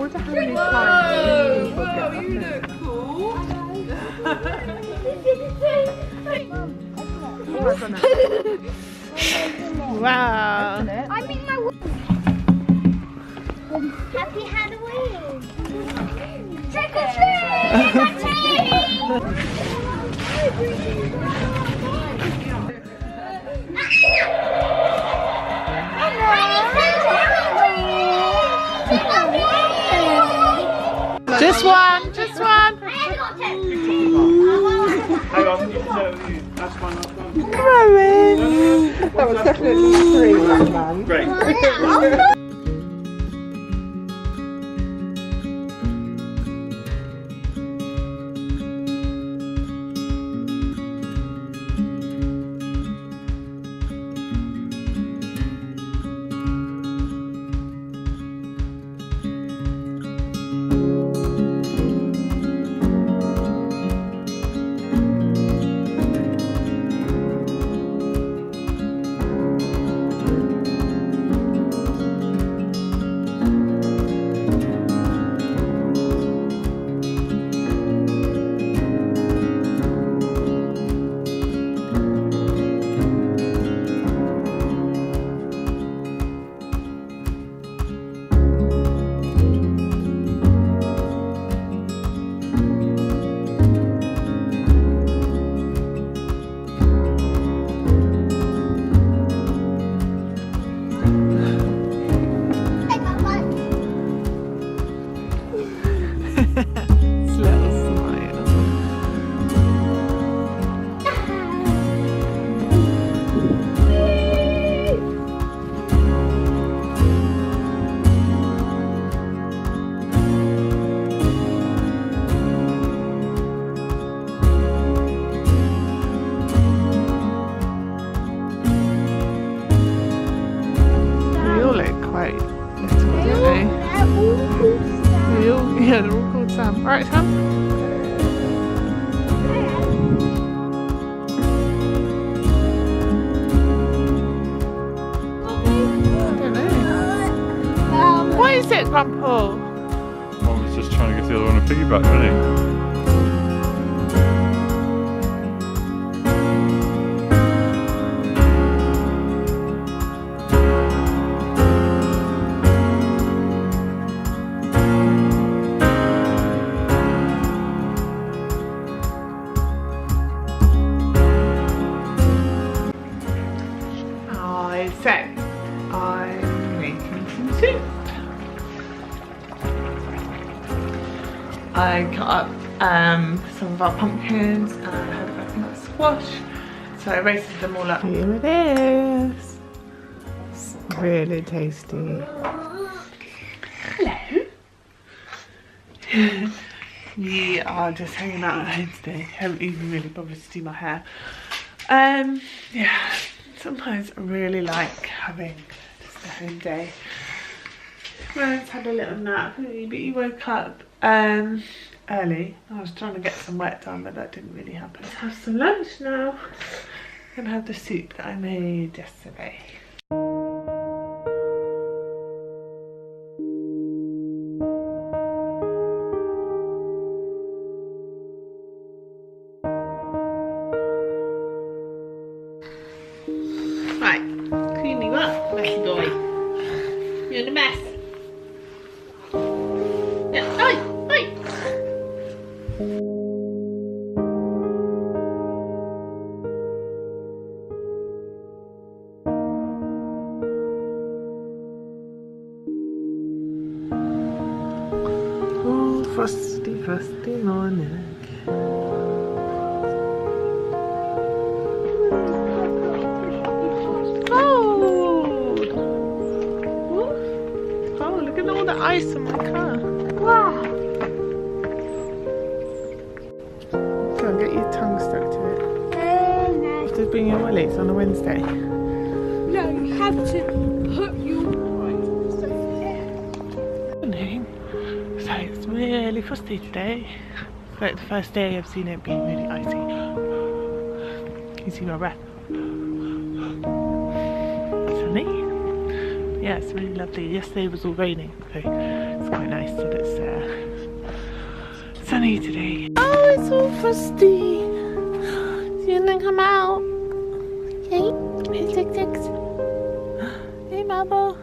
wonder how many Whoa, times people whoa, get you up look cool. Wow. Isn't it? I'm in my Happy Halloween! Trick or treat! Trick or treat! Just one, just one. I got it! Hang on, that's one, that's one. That was definitely 3, man. Great. Little smile. They all look quite little, don't they? Yeah, they're all called Sam. Alright, Sam. I don't know. What is it, Grandpa? One was just trying to get the other one a piggyback, wasn't he? So, I'm making some soup. I cut up some of our pumpkins and I had a butternut squash. So I roasted them all up. Here it is. It's really tasty. Hello. We are just hanging out at home today. Haven't even really bothered to do my hair. Yeah. Sometimes I really like having just a home day. Rose had a little nap, but he woke up early. I was trying to get some work done, but that didn't really happen. Let's have some lunch now. I'm gonna have the soup that I made yesterday. Right, clean you up, messy boy. You're in a mess. Yeah, oi, oi. Oh, frosty, frosty morning. All the ice on my car. Wow. Go and get your tongue stuck to it. You have to bring your wellies on a Wednesday. No, you have to put your So it's really frosty today. It's like the first day I've seen it being really icy. Can you see my breath? Sunny. yeah, it's really lovely. Yesterday was all raining, so it's quite nice that it's sunny today. Oh, it's all frosty. You gonna come out? Okay. Hey, Tic Tics. Hey, Marble.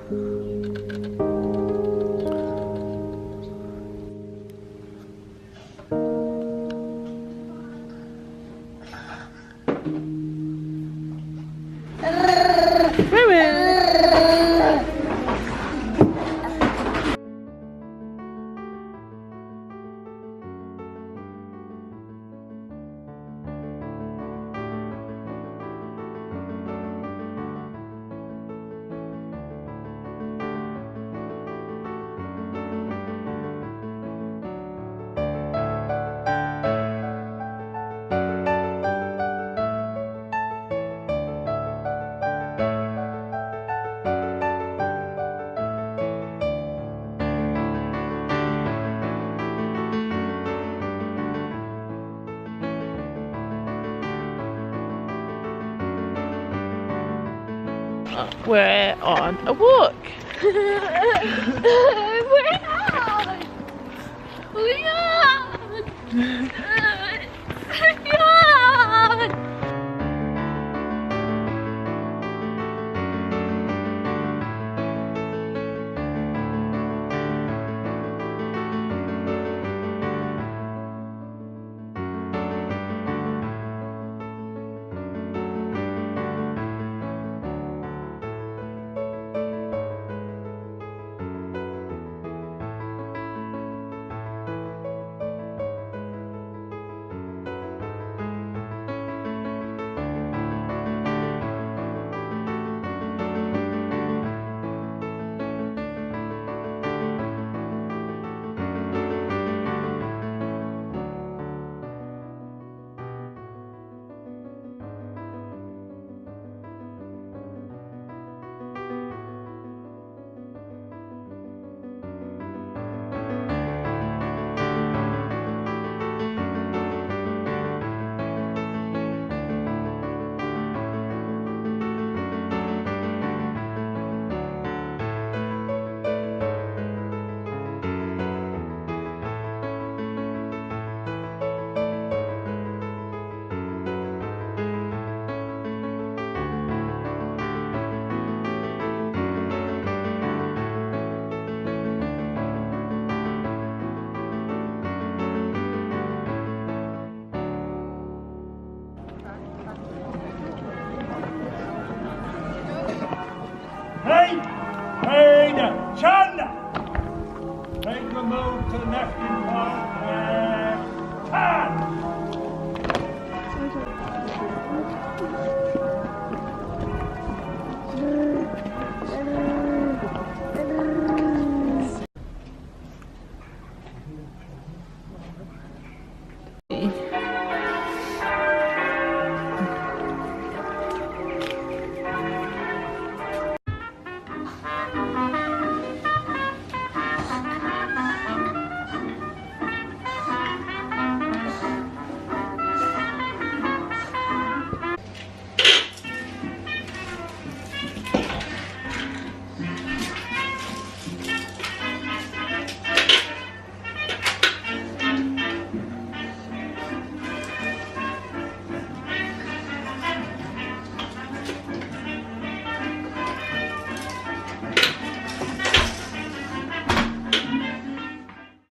We're on a walk. We're out. We are.